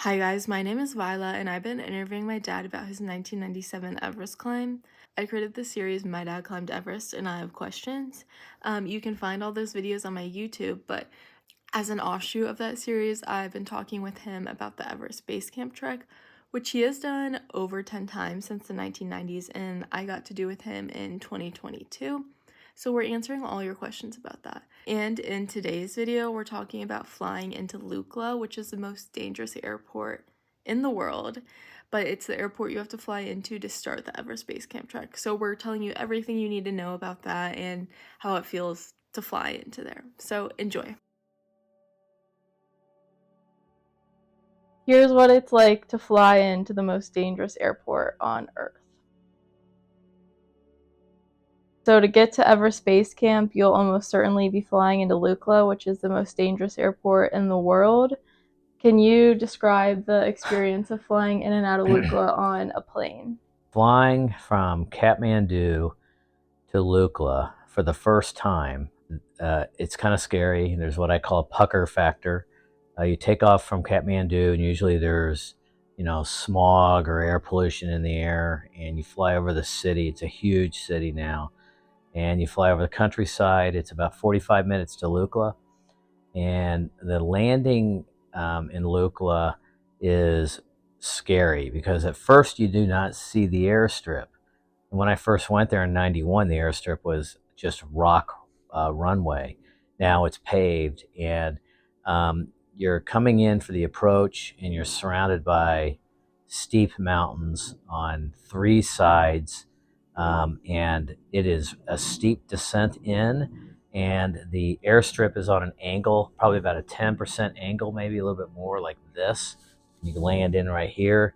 Hi guys, my name is Vila and I've been interviewing my dad about his 1997 Everest climb. I created this series, My Dad Climbed Everest, and I have questions. You can find all those videos on my YouTube, but as an offshoot of that series, I've been talking with him about the Everest Base Camp trek, which he has done over 10 times since the 1990s, and I got to do with him in 2022. So we're answering all your questions about that. And in today's video, we're talking about flying into Lukla, which is the most dangerous airport in the world, but it's the airport you have to fly into to start the Everest Base Camp trek. So we're telling you everything you need to know about that and how it feels to fly into there. So enjoy. Here's what it's like to fly into the most dangerous airport on Earth. So to get to Everest Base Camp, you'll almost certainly be flying into Lukla, which is the most dangerous airport in the world. Can you describe the experience of flying in and out of Lukla on a plane? Flying from Kathmandu to Lukla for the first time, it's kind of scary. There's what I call a pucker factor. You take off from Kathmandu, and usually there's smog or air pollution in the air, and you fly over the city. It's a huge city now, and you fly over the countryside. It's about 45 minutes to Lukla, and the landing in Lukla is scary because at first you do not see the airstrip. And when I first went there in '91, the airstrip was just rock runway. Now it's paved, and you're coming in for the approach, and you're surrounded by steep mountains on three sides, and it is a steep descent in, and the airstrip is on an angle, probably about a 10% angle, maybe a little bit more, like this. You can land in right here,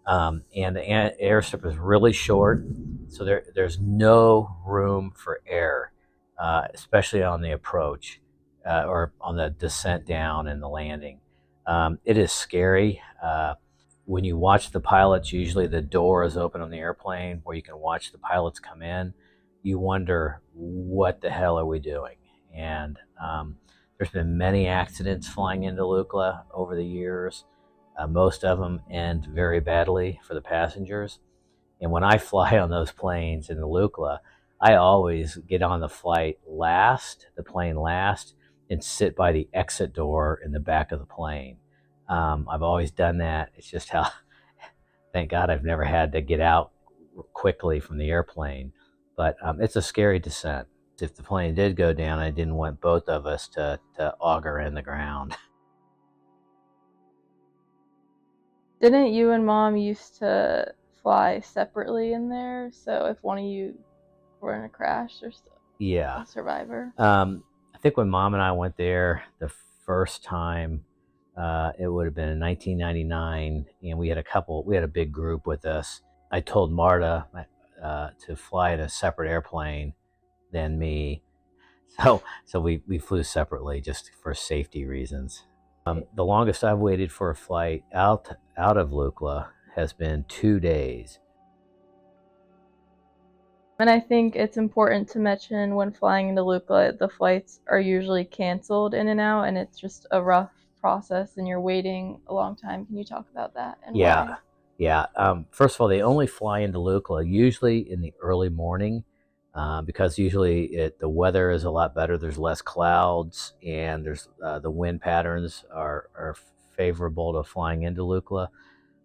and the airstrip is really short, so there's no room for air, especially on the approach or on the descent down and the landing. It is scary. When you watch the pilots, usually the door is open on the airplane where you can watch the pilots come in. You wonder, what the hell are we doing? And there's been many accidents flying into Lukla over the years. Most of them end very badly for the passengers. And when I fly on those planes in the Lukla, I always get on the plane last, and sit by the exit door in the back of the plane. I've always done that. It's just how, thank God I've never had to get out quickly from the airplane. But it's a scary descent. If the plane did go down, I didn't want both of us to auger in the ground. Didn't you and Mom used to fly separately in there? So if one of you were in a crash, there's Yeah. a survivor. I think when Mom and I went there the first time, it would have been in 1999, and we had a big group with us. I told Marta to fly in a separate airplane than me, so we flew separately just for safety reasons. The longest I've waited for a flight out of Lukla has been 2 days. And I think it's important to mention when flying into Lukla, the flights are usually canceled in and out, and it's just a rough process, and you're waiting a long time. Can you talk about that and Yeah, why? yeah. First of all, they only fly into Lukla usually in the early morning, because usually the weather is a lot better. There's less clouds, and the wind patterns are favorable to flying into Lukla.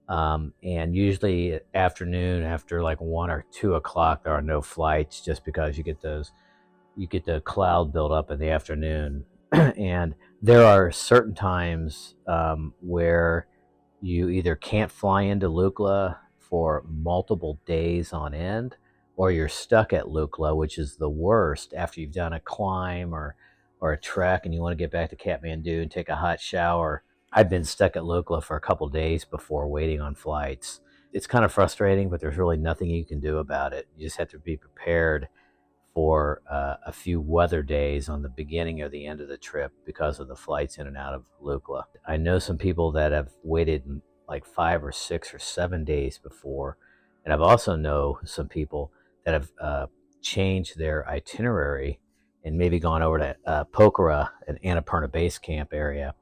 And usually afternoon, after like 1 or 2 o'clock, there are no flights, just because you get the cloud buildup in the afternoon. And there are certain times where you either can't fly into Lukla for multiple days on end, or you're stuck at Lukla, which is the worst after you've done a climb or a trek and you want to get back to Kathmandu and take a hot shower. I've been stuck at Lukla for a couple days before waiting on flights. It's kind of frustrating, but there's really nothing you can do about it. You just have to be prepared for a few weather days on the beginning or the end of the trip because of the flights in and out of Lukla. I know some people that have waited like 5 or 6 or 7 days before, and I've also know some people that have changed their itinerary and maybe gone over to Pokhara and Annapurna Base Camp area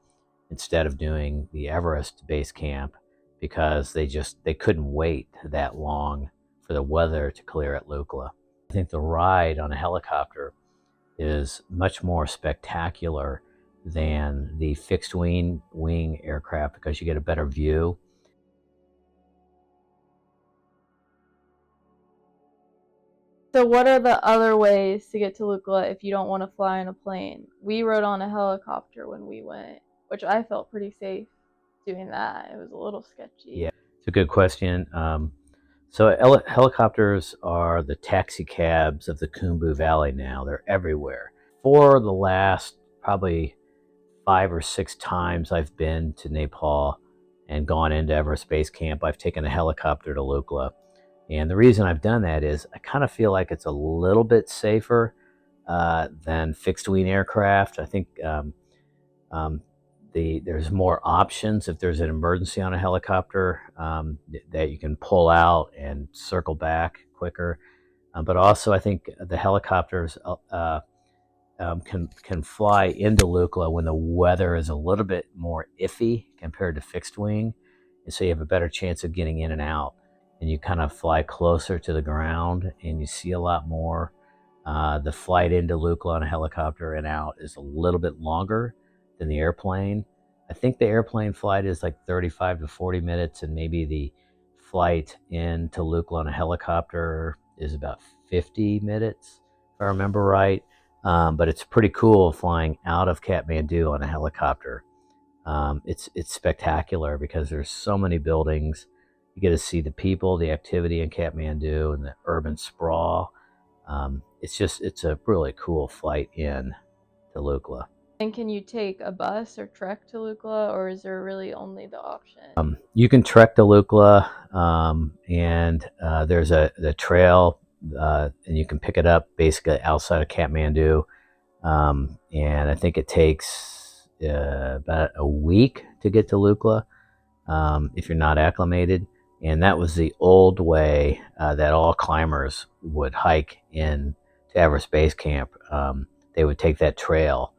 instead of doing the Everest Base Camp because they couldn't wait that long for the weather to clear at Lukla. I think the ride on a helicopter is much more spectacular than the fixed wing aircraft because you get a better view. So what are the other ways to get to Lukla if you don't want to fly in a plane? We rode on a helicopter when we went, which I felt pretty safe doing that. It was a little sketchy. Yeah, it's a good question. So helicopters are the taxi cabs of the Khumbu Valley now. They're everywhere. For the last probably 5 or 6 times I've been to Nepal and gone into Everest Base Camp, I've taken a helicopter to Lukla. And the reason I've done that is I kind of feel like it's a little bit safer than fixed wing aircraft. I think um, there's more options if there's an emergency on a helicopter that you can pull out and circle back quicker. But also, I think the helicopters can fly into Lukla when the weather is a little bit more iffy compared to fixed wing, and so you have a better chance of getting in and out. And you kind of fly closer to the ground, and you see a lot more. The flight into Lukla on a helicopter and out is a little bit longer than the airplane. I think the airplane flight is like 35 to 40 minutes, and maybe the flight into Lukla on a helicopter is about 50 minutes, if I remember right. But it's pretty cool flying out of Kathmandu on a helicopter. It's spectacular because there's so many buildings. You get to see the people, the activity in Kathmandu, and the urban sprawl. It's a really cool flight in to Lukla. And can you take a bus or trek to Lukla, or is there really only the option? You can trek to Lukla, and there's the trail, and you can pick it up basically outside of Kathmandu. And I think it takes about a week to get to Lukla if you're not acclimated. And that was the old way that all climbers would hike in to Everest Base Camp. They would take that trail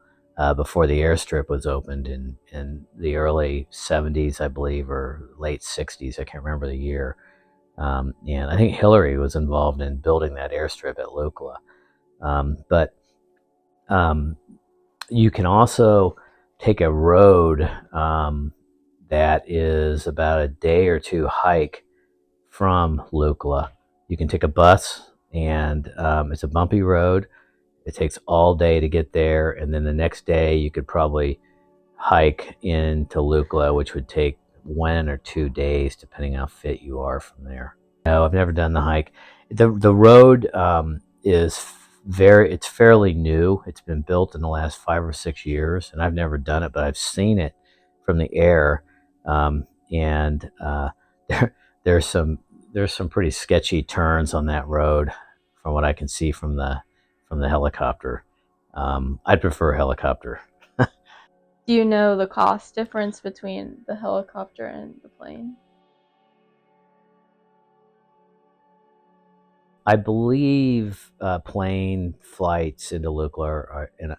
before the airstrip was opened in the early 70s, I believe, or late 60s. I can't remember the year. And I think Hillary was involved in building that airstrip at Lukla. But you can also take a road that is about a day or two hike from Lukla. You can take a bus, and it's a bumpy road. It takes all day to get there, and then the next day you could probably hike into Lukla, which would take 1 or 2 days, depending on how fit you are from there. No, I've never done the hike. The road it's fairly new. It's been built in the last 5 or 6 years, and I've never done it, but I've seen it from the air. And there there's some pretty sketchy turns on that road, from what I can see from the helicopter. I'd prefer a helicopter. Do you know the cost difference between the helicopter and the plane? I believe plane flights into Lukla and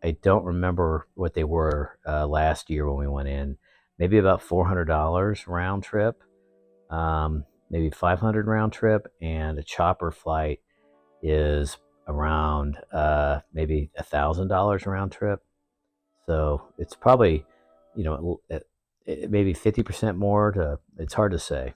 I don't remember what they were last year when we went in. Maybe about $400 round trip, maybe 500 round trip, and a chopper flight is around maybe $1,000 round trip. So it's probably, maybe 50% more. It's hard to say.